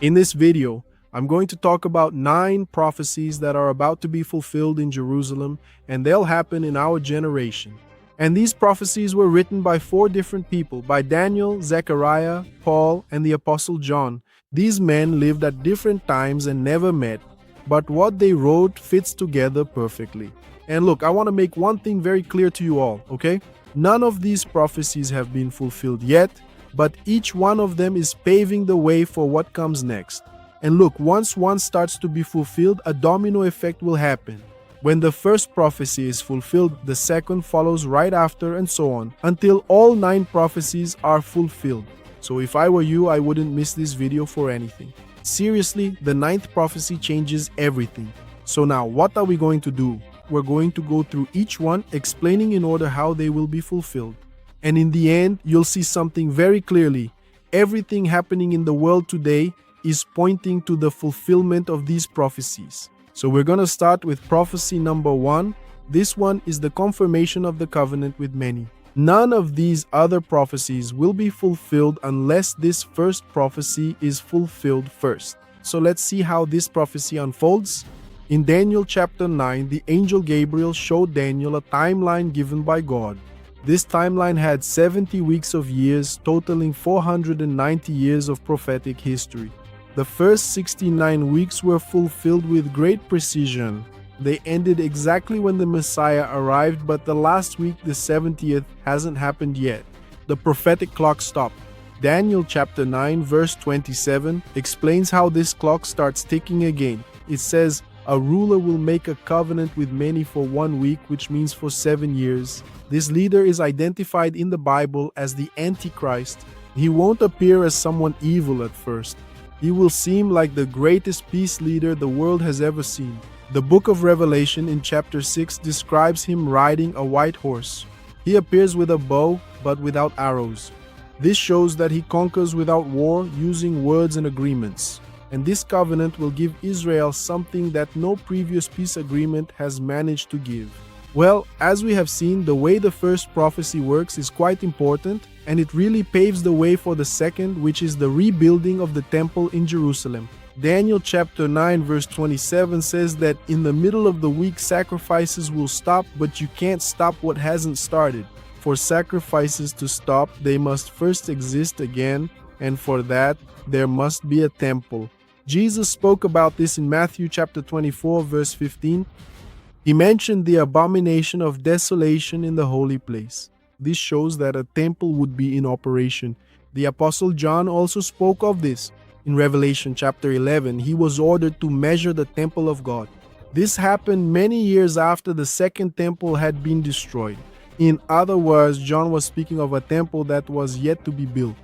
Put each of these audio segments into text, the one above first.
In this video, I'm going to talk about 9 prophecies that are about to be fulfilled in Jerusalem, and they'll happen in our generation. And these prophecies were written by 4 different people, by Daniel, Zechariah, Paul, and the Apostle John. These men lived at different times and never met, but what they wrote fits together perfectly. And look, I want to make one thing very clear to you all, okay? None of these prophecies have been fulfilled yet, but each one of them is paving the way for what comes next. And look, once one starts to be fulfilled, a domino effect will happen. When the first prophecy is fulfilled, the second follows right after, and so on, until all 9 prophecies are fulfilled. So if I were you, I wouldn't miss this video for anything. Seriously, the 9th prophecy changes everything. So now, what are we going to do? We're going to go through each one, explaining in order how they will be fulfilled. And in the end, you'll see something very clearly. Everything happening in the world today is pointing to the fulfillment of these prophecies. So we're going to start with prophecy number 1. This one is the confirmation of the covenant with many. None of these other prophecies will be fulfilled unless this first prophecy is fulfilled first. So let's see how this prophecy unfolds. In Daniel chapter 9, the angel Gabriel showed Daniel a timeline given by God. This timeline had 70 weeks of years, totaling 490 years of prophetic history. The first 69 weeks were fulfilled with great precision. They ended exactly when the Messiah arrived, but the last week, the 70th, hasn't happened yet. The prophetic clock stopped. Daniel chapter 9 verse 27 explains how this clock starts ticking again. It says, "A ruler will make a covenant with many for 1 week, which means for 7 years. This leader is identified in the Bible as the Antichrist. He won't appear as someone evil at first. He will seem like the greatest peace leader the world has ever seen." The book of Revelation in chapter 6 describes him riding a white horse. He appears with a bow, but without arrows. This shows that he conquers without war, using words and agreements. And this covenant will give Israel something that no previous peace agreement has managed to give. Well, as we have seen, the way the first prophecy works is quite important, and it really paves the way for the second, which is the rebuilding of the temple in Jerusalem. Daniel chapter 9 verse 27 says that in the middle of the week sacrifices will stop, but you can't stop what hasn't started. For sacrifices to stop, they must first exist again, and for that, there must be a temple. Jesus spoke about this in Matthew chapter 24 verse 15. He mentioned the abomination of desolation in the holy place. This shows that a temple would be in operation. The Apostle John also spoke of this. In Revelation chapter 11, he was ordered to measure the temple of God. This happened many years after the second temple had been destroyed. In other words, John was speaking of a temple that was yet to be built.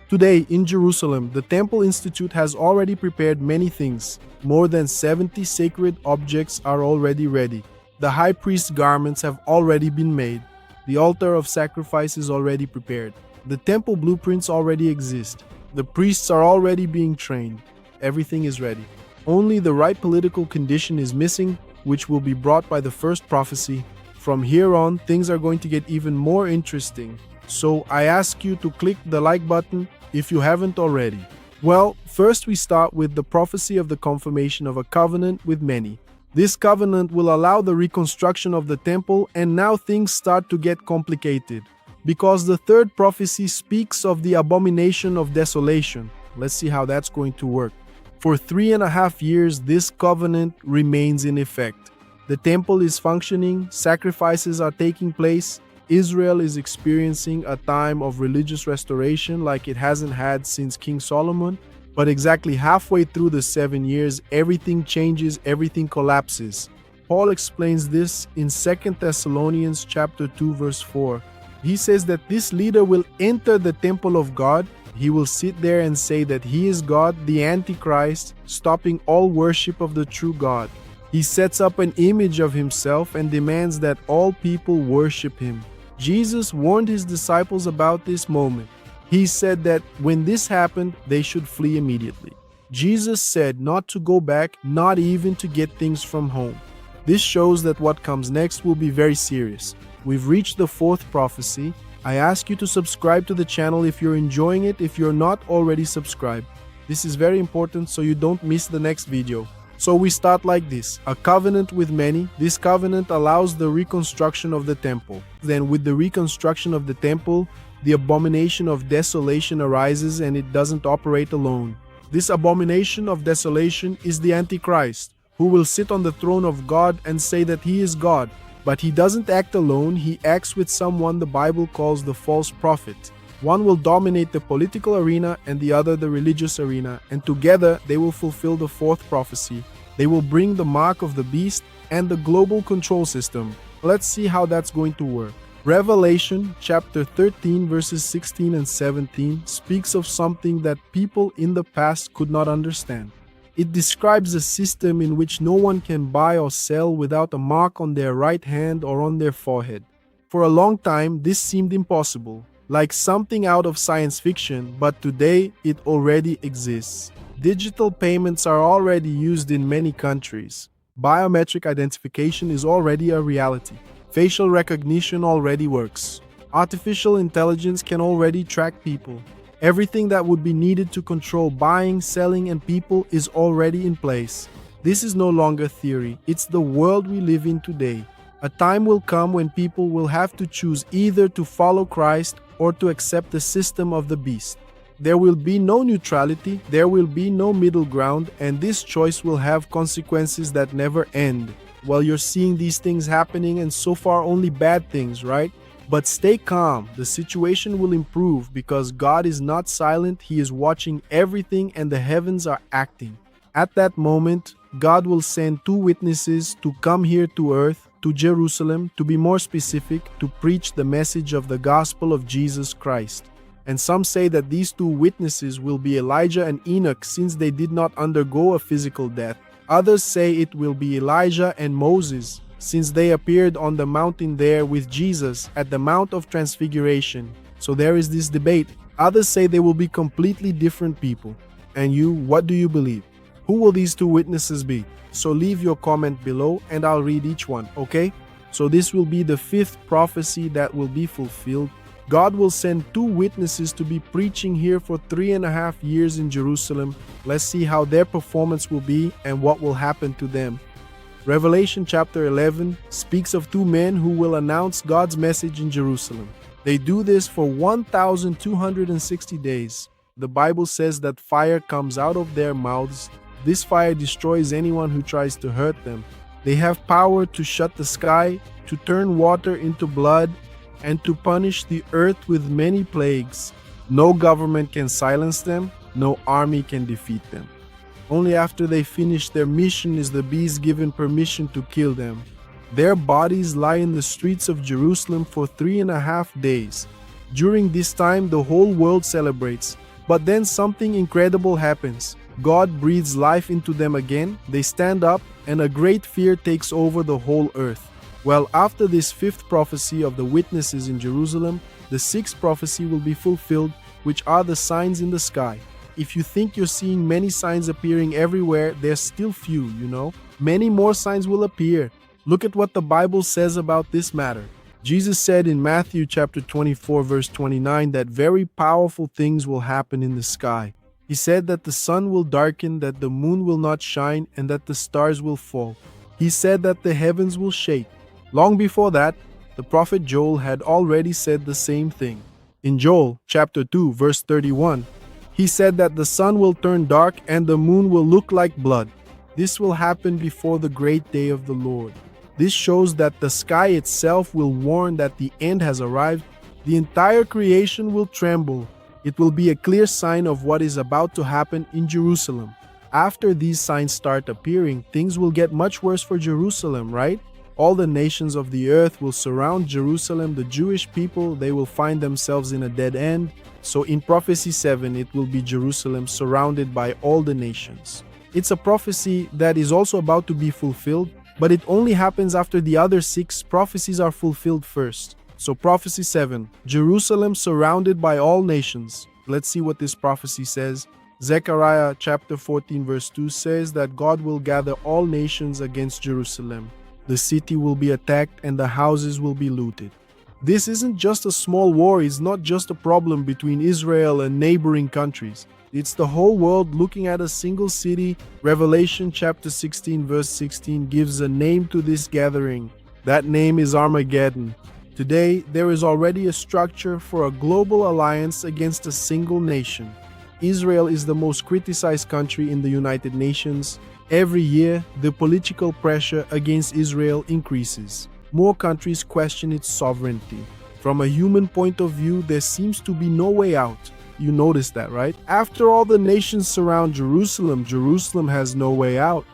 Today, in Jerusalem, the Temple Institute has already prepared many things. More than 70 sacred objects are already ready. The high priest's garments have already been made. The altar of sacrifice is already prepared. The temple blueprints already exist. The priests are already being trained. Everything is ready. Only the right political condition is missing, which will be brought by the first prophecy. From here on, things are going to get even more interesting. So I ask you to click the like button if you haven't already. Well, first we start with the prophecy of the confirmation of a covenant with many. This covenant will allow the reconstruction of the temple, and now things start to get complicated. Because the third prophecy speaks of the abomination of desolation. Let's see how that's going to work. For 3.5 years, this covenant remains in effect. The temple is functioning, sacrifices are taking place. Israel is experiencing a time of religious restoration like it hasn't had since King Solomon. But exactly halfway through the 7 years, everything changes, everything collapses. Paul explains this in 2 Thessalonians chapter 2 verse 4. He says that this leader will enter the temple of God. He will sit there and say that he is God, the Antichrist, stopping all worship of the true God. He sets up an image of himself and demands that all people worship him. Jesus warned his disciples about this moment. He said that when this happened, they should flee immediately. Jesus said not to go back, not even to get things from home. This shows that what comes next will be very serious. We've reached the 4th prophecy. I ask you to subscribe to the channel if you're enjoying it, if you're not already subscribed. This is very important so you don't miss the next video. So we start like this: a covenant with many. This covenant allows the reconstruction of the temple. Then with the reconstruction of the temple, the abomination of desolation arises, and it doesn't operate alone. This abomination of desolation is the Antichrist, who will sit on the throne of God and say that he is God. But he doesn't act alone, he acts with someone the Bible calls the false prophet. One will dominate the political arena and the other the religious arena, and together they will fulfill the fourth prophecy. They will bring the mark of the beast and the global control system. Let's see how that's going to work. Revelation chapter 13 verses 16 and 17 speaks of something that people in the past could not understand. It describes a system in which no one can buy or sell without a mark on their right hand or on their forehead. For a long time, this seemed impossible, like something out of science fiction, but today it already exists. Digital payments are already used in many countries. Biometric identification is already a reality. Facial recognition already works. Artificial intelligence can already track people. Everything that would be needed to control buying, selling, and people is already in place. This is no longer theory, it's the world we live in today. A time will come when people will have to choose either to follow Christ or to accept the system of the beast. There will be no neutrality, there will be no middle ground, and this choice will have consequences that never end. Well, you're seeing these things happening, and so far only bad things, right? But stay calm, the situation will improve because God is not silent, He is watching everything and the heavens are acting. At that moment, God will send two witnesses to come here to earth, to Jerusalem, to be more specific, to preach the message of the gospel of Jesus Christ. And some say that these two witnesses will be Elijah and Enoch, since they did not undergo a physical death. Others say it will be Elijah and Moses, since they appeared on the mountain there with Jesus at the Mount of Transfiguration. So there is this debate. Others say they will be completely different people. And you, what do you believe? Who will these two witnesses be? So leave your comment below and I'll read each one, okay? So this will be the fifth prophecy that will be fulfilled. God will send two witnesses to be preaching here for 3.5 years in Jerusalem. Let's see how their performance will be and what will happen to them. Revelation chapter 11 speaks of two men who will announce God's message in Jerusalem. They do this for 1,260 days. The Bible says that fire comes out of their mouths. This fire destroys anyone who tries to hurt them. They have power to shut the sky, to turn water into blood, and to punish the earth with many plagues. No government can silence them, no army can defeat them. Only after they finish their mission is the beast given permission to kill them. Their bodies lie in the streets of Jerusalem for 3.5 days. During this time, the whole world celebrates. But then something incredible happens. God breathes life into them again, they stand up, and a great fear takes over the whole earth. Well, after this fifth prophecy of the witnesses in Jerusalem, the sixth prophecy will be fulfilled, which are the signs in the sky. If you think you're seeing many signs appearing everywhere, there's still few, Many more signs will appear. Look at what the Bible says about this matter. Jesus said in Matthew chapter 24 verse 29 that very powerful things will happen in the sky. He said that the sun will darken, that the moon will not shine, and that the stars will fall. He said that the heavens will shake. Long before that, the prophet Joel had already said the same thing. In Joel chapter 2 verse 31, he said that the sun will turn dark and the moon will look like blood. This will happen before the great day of the Lord. This shows that the sky itself will warn that the end has arrived. The entire creation will tremble. It will be a clear sign of what is about to happen in Jerusalem. After these signs start appearing, things will get much worse for Jerusalem, right? All the nations of the earth will surround Jerusalem. The Jewish people, they will find themselves in a dead end. So in prophecy 7, it will be Jerusalem surrounded by all the nations. It's a prophecy that is also about to be fulfilled, but it only happens after the other 6 prophecies are fulfilled first. So prophecy 7, Jerusalem surrounded by all nations. Let's see what this prophecy says. Zechariah chapter 14 verse 2 says that God will gather all nations against Jerusalem. The city will be attacked and the houses will be looted. This isn't just a small war, it's not just a problem between Israel and neighboring countries. It's the whole world looking at a single city. Revelation chapter 16 verse 16 gives a name to this gathering. That name is Armageddon. Today, there is already a structure for a global alliance against a single nation. Israel is the most criticized country in the United Nations. Every year, the political pressure against Israel increases. More countries question its sovereignty. From a human point of view, there seems to be no way out. You notice that, right? After all the nations surround Jerusalem, Jerusalem has no way out.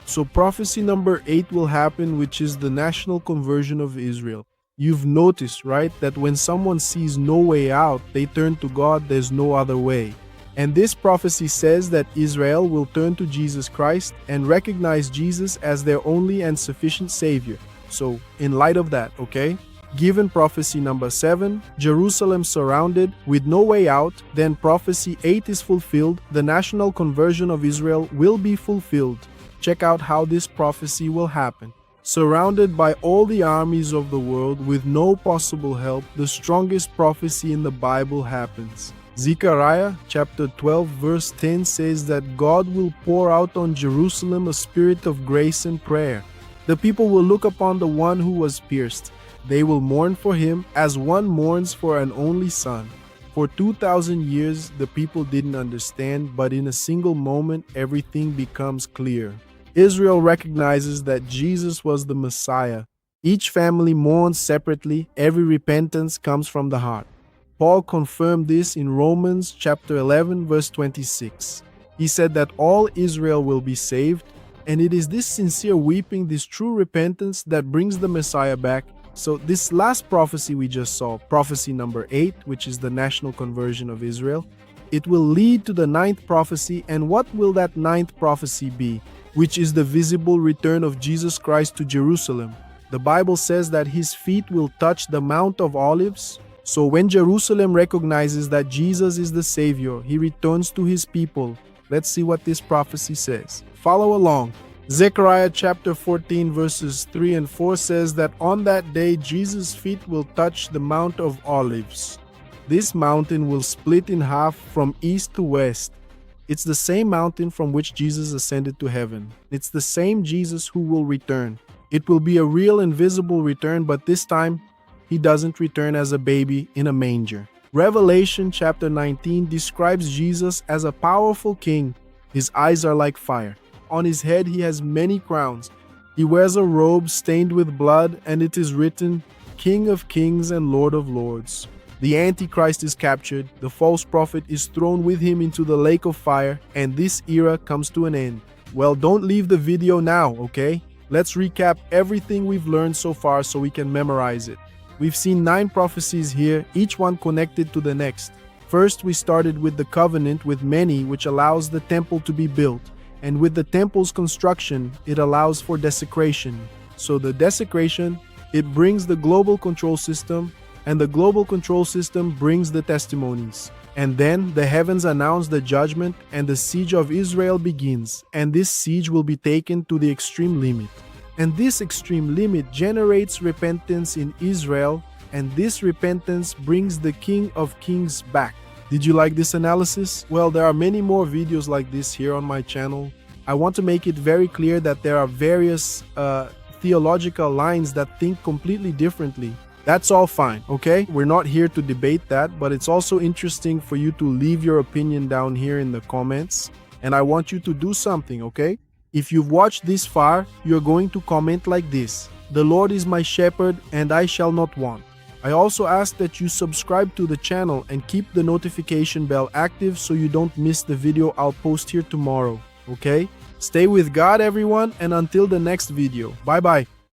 So prophecy number 8 will happen, which is the national conversion of Israel. You've noticed, right, that when someone sees no way out, they turn to God. There's no other way. And this prophecy says that Israel will turn to Jesus Christ and recognize Jesus as their only and sufficient Savior. So, in light of that, okay? Given prophecy number 7, Jerusalem surrounded with no way out, then prophecy 8 is fulfilled. The national conversion of Israel will be fulfilled. Check out how this prophecy will happen. Surrounded by all the armies of the world with no possible help, the strongest prophecy in the Bible happens. Zechariah chapter 12 verse 10 says that God will pour out on Jerusalem a spirit of grace and prayer. The people will look upon the one who was pierced. They will mourn for him as one mourns for an only son. For 2,000 years, the people didn't understand, but in a single moment, everything becomes clear. Israel recognizes that Jesus was the Messiah. Each family mourns separately. Every repentance comes from the heart. Paul confirmed this in Romans chapter 11 verse 26. He said that all Israel will be saved, and it is this sincere weeping, this true repentance that brings the Messiah back. So this last prophecy we just saw, prophecy number 8, which is the national conversion of Israel, it will lead to the 9th prophecy. And what will that 9th prophecy be? Which is the visible return of Jesus Christ to Jerusalem. The Bible says that his feet will touch the Mount of Olives. So when Jerusalem recognizes that Jesus is the Savior, he returns to his people. Let's see what this prophecy says. Follow along. Zechariah chapter 14 verses 3 and 4 says that on that day Jesus' feet will touch the Mount of Olives. This mountain will split in half from east to west. It's the same mountain from which Jesus ascended to heaven. It's the same Jesus who will return. It will be a real and visible return, but this time he doesn't return as a baby in a manger. Revelation chapter 19 describes Jesus as a powerful king. His eyes are like fire. On his head he has many crowns. He wears a robe stained with blood, and it is written, King of Kings and Lord of Lords. The Antichrist is captured, the false prophet is thrown with him into the lake of fire, and this era comes to an end. Well, don't leave the video now, okay? Let's recap everything we've learned so far so we can memorize it. We've seen 9 prophecies here, each one connected to the next. First, we started with the covenant with many, which allows the temple to be built. And with the temple's construction, it allows for desecration. So the desecration, it brings the global control system, and the global control system brings the testimonies. And then the heavens announce the judgment, and the siege of Israel begins. And this siege will be taken to the extreme limit. And this extreme limit generates repentance in Israel, and this repentance brings the King of Kings back. Did you like this analysis? Well, there are many more videos like this here on my channel. I want to make it very clear that there are various theological lines that think completely differently. That's all fine, okay? We're not here to debate that, but it's also interesting for you to leave your opinion down here in the comments. And I want you to do something, okay? If you've watched this far, you're going to comment like this: The Lord is my shepherd, and I shall not want. I also ask that you subscribe to the channel and keep the notification bell active so you don't miss the video I'll post here tomorrow, okay? Stay with God, everyone, and until the next video. Bye-bye.